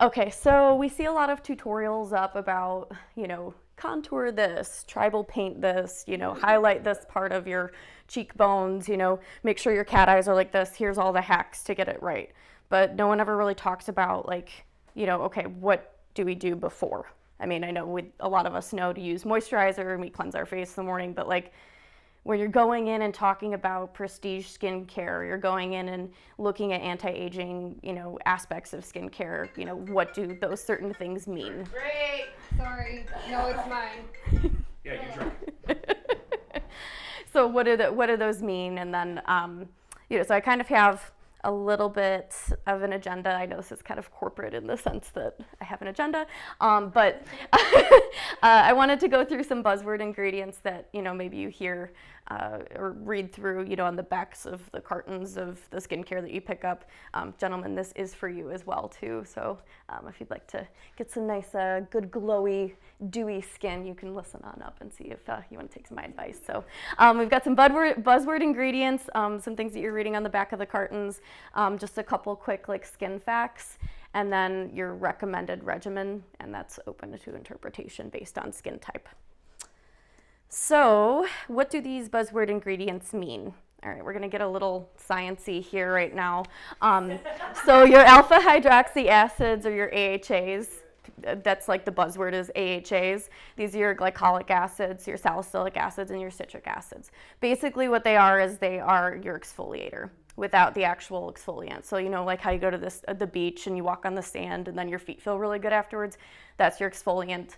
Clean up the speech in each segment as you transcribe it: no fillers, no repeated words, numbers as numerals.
Okay, so we see a lot of tutorials up about, contour this, tribal paint this, highlight this part of your cheekbones, make sure your cat eyes are like this. Here's all the hacks to get it right. But no one ever really talks about like, okay, what do we do before? I mean, I know a lot of us know to use moisturizer and we cleanse our face in the morning, but like when you're going in and talking about prestige skincare, you're going in and looking at anti-aging, aspects of skincare, what do those certain things mean? Great. Sorry. No, it's mine. Yeah, you drink. So what do those mean? And then, so I kind of have a little bit of an agenda. I know this is kind of corporate in the sense that I have an agenda, but I wanted to go through some buzzword ingredients that, maybe you hear or read through, on the backs of the cartons of the skincare that you pick up. Gentlemen, this is for you as well, too. So if you'd like to get some nice, good, glowy, dewy skin, you can listen on up and see if you want to take some of my advice. So we've got some buzzword ingredients, some things that you're reading on the back of the cartons, just a couple quick skin facts, and then your recommended regimen, and that's open to interpretation based on skin type. So what do these buzzword ingredients mean? All right, we're going to get a little sciencey here right now. So your alpha hydroxy acids or your AHAs, that's like the buzzword is AHAs. These are your glycolic acids, your salicylic acids, and your citric acids. Basically what they are is they are your exfoliator without the actual exfoliant. So like how you go to the beach and you walk on the sand and then your feet feel really good afterwards, that's your exfoliant.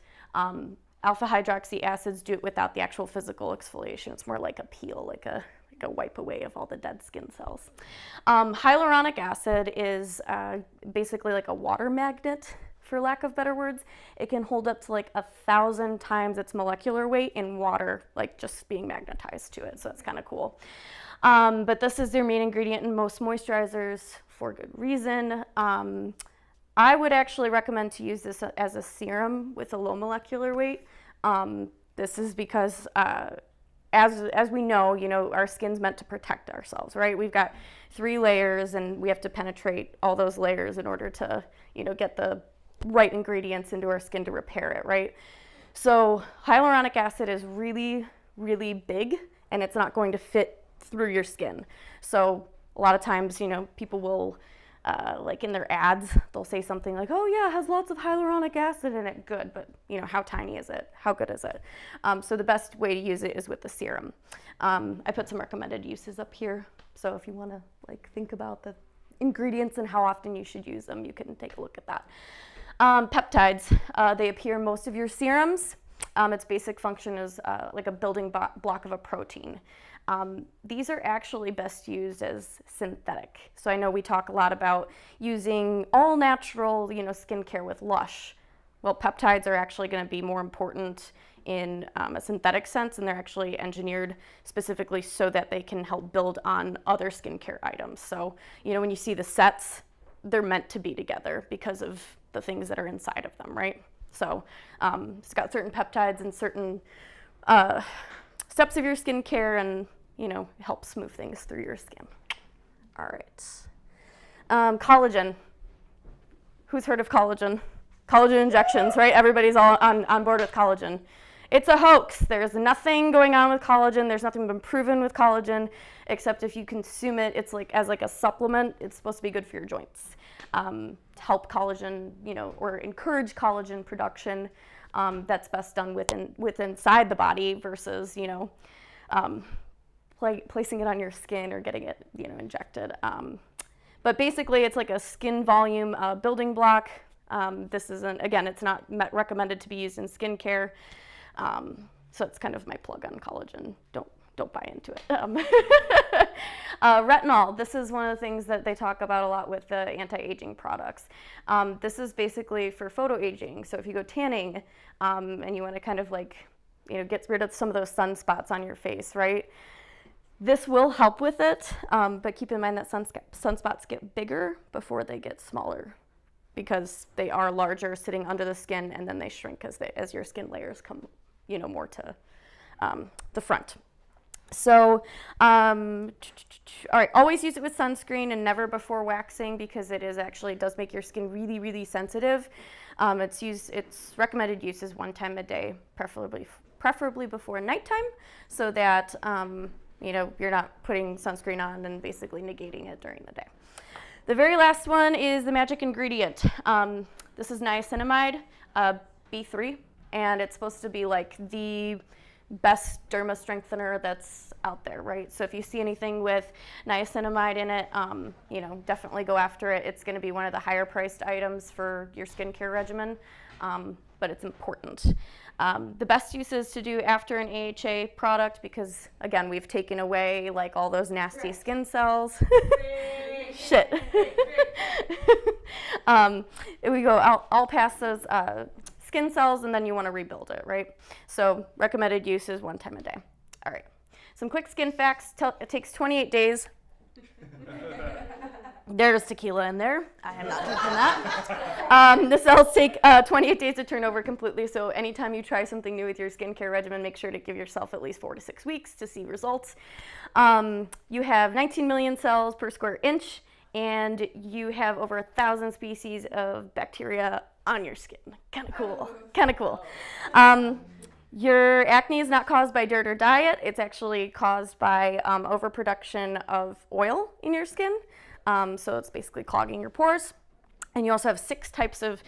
Alpha hydroxy acids do it without the actual physical exfoliation. It's more like a peel, like a wipe away of all the dead skin cells. Hyaluronic acid is basically like a water magnet, for lack of better words. It can hold up to 1,000 times its molecular weight in water, just being magnetized to it. So that's kind of cool. But this is their main ingredient in most moisturizers for good reason. I would actually recommend to use this as a serum with a low molecular weight. This is because as we know, our skin's meant to protect ourselves, right? We've got 3 layers and we have to penetrate all those layers in order to, get the right ingredients into our skin to repair it, right? So hyaluronic acid is really, really big and it's not going to fit through your skin. So a lot of times, people will in their ads, they'll say something like, oh yeah, it has lots of hyaluronic acid in it. Good, but how tiny is it? How good is it? So the best way to use it is with the serum. I put some recommended uses up here. So if you want to think about the ingredients and how often you should use them, you can take a look at that. Peptides, they appear in most of your serums. Its basic function is like a building block of a protein. These are actually best used as synthetic. So I know we talk a lot about using all natural, skincare with Lush. Well, peptides are actually going to be more important in a synthetic sense, and they're actually engineered specifically so that they can help build on other skincare items. So, when you see the sets, they're meant to be together because of the things that are inside of them, right? So it's got certain peptides and certain steps of your skincare and, help smooth things through your skin. All right. Collagen. Who's heard of collagen? Collagen injections, right? Everybody's all on board with collagen. It's a hoax. There's nothing going on with collagen. There's nothing been proven with collagen, except if you consume it, it's as a supplement. It's supposed to be good for your joints. To help collagen, or encourage collagen production. That's best done inside the body versus, placing it on your skin or getting it, injected. But basically, it's like a skin volume building block. This isn't, again, it's not recommended to be used in skincare. So it's kind of my plug on collagen. Don't buy into it. Retinol, this is one of the things that they talk about a lot with the anti-aging products. This is basically for photoaging. So if you go tanning and you want to kind of get rid of some of those sunspots on your face, right? This will help with it, but keep in mind that sunspots get bigger before they get smaller because they are larger sitting under the skin and then they shrink as your skin layers come, more to the front. So, all right, always use it with sunscreen and never before waxing because it does make your skin really, really sensitive. Its recommended use is 1 time a day, preferably before nighttime, so that you're not putting sunscreen on and basically negating it during the day. The very last one is the magic ingredient. This is niacinamide, B3, and it's supposed to be like the best derma strengthener that's out there, right? So if you see anything with niacinamide in it, definitely go after it. It's going to be one of the higher priced items for your skincare regimen, but it's important. The best use is to do after an AHA product because, again, we've taken away like all those nasty skin cells. Shit. We go, I'll pass those skin cells and then you want to rebuild it, right? So recommended use is 1 time a day. All right. Some quick skin facts. It takes 28 days. There's tequila in there. I am not drinking that. The cells take 28 days to turn over completely, so anytime you try something new with your skincare regimen, make sure to give yourself at least 4 to 6 weeks to see results. You have 19 million cells per square inch, and you have over 1,000 species of bacteria on your skin. Kind of cool. Your acne is not caused by dirt or diet. It's actually caused by overproduction of oil in your skin. So it's basically clogging your pores. And you also have 6 types of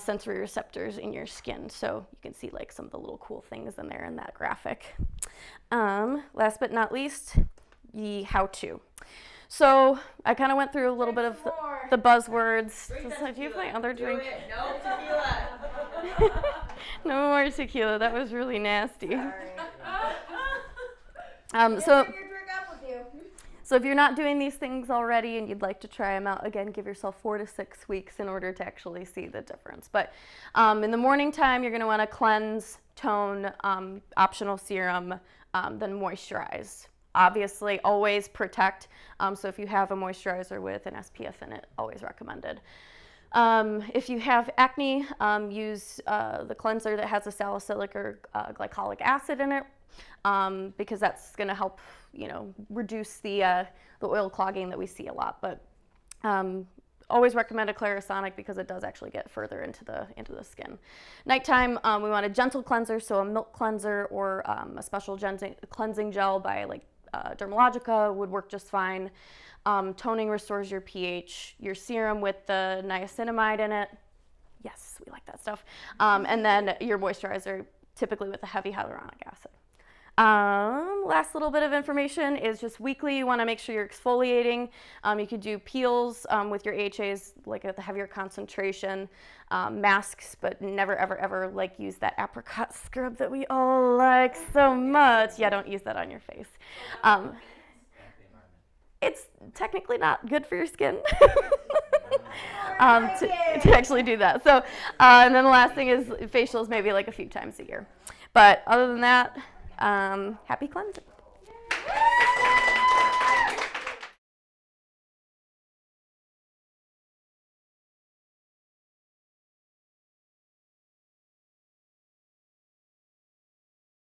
sensory receptors in your skin. So you can see like some of the little cool things in there in that graphic. Last but not least, the how-to. So I kind of went through a little bit of the buzzwords. Do you have my other drink? No tequila. No more tequila. That was really nasty. So if you're not doing these things already and you'd like to try them out, again, give yourself 4 to 6 weeks in order to actually see the difference. But in the morning time, you're going to want to cleanse, tone, optional serum, then moisturize. Obviously, always protect. So if you have a moisturizer with an SPF in it, always recommended. If you have acne, use the cleanser that has a salicylic or glycolic acid in it, because that's going to help, reduce the oil clogging that we see a lot. But always recommend a Clarisonic because it does actually get further into the skin. Nighttime, we want a gentle cleanser, so a milk cleanser or a special cleansing gel by Dermalogica would work just fine. Toning restores your pH. Your serum with the niacinamide in it, yes, we like that stuff. And then your moisturizer, typically with a heavy hyaluronic acid. Last little bit of information is just weekly. You want to make sure you're exfoliating. You could do peels with your AHAs, like at the heavier concentration, masks, but never, ever, ever use that apricot scrub that we all like so much. Yeah, don't use that on your face. It's technically not good for your skin to actually do that. So, and then the last thing is facials, maybe a few times a year. But other than that, happy cleansing.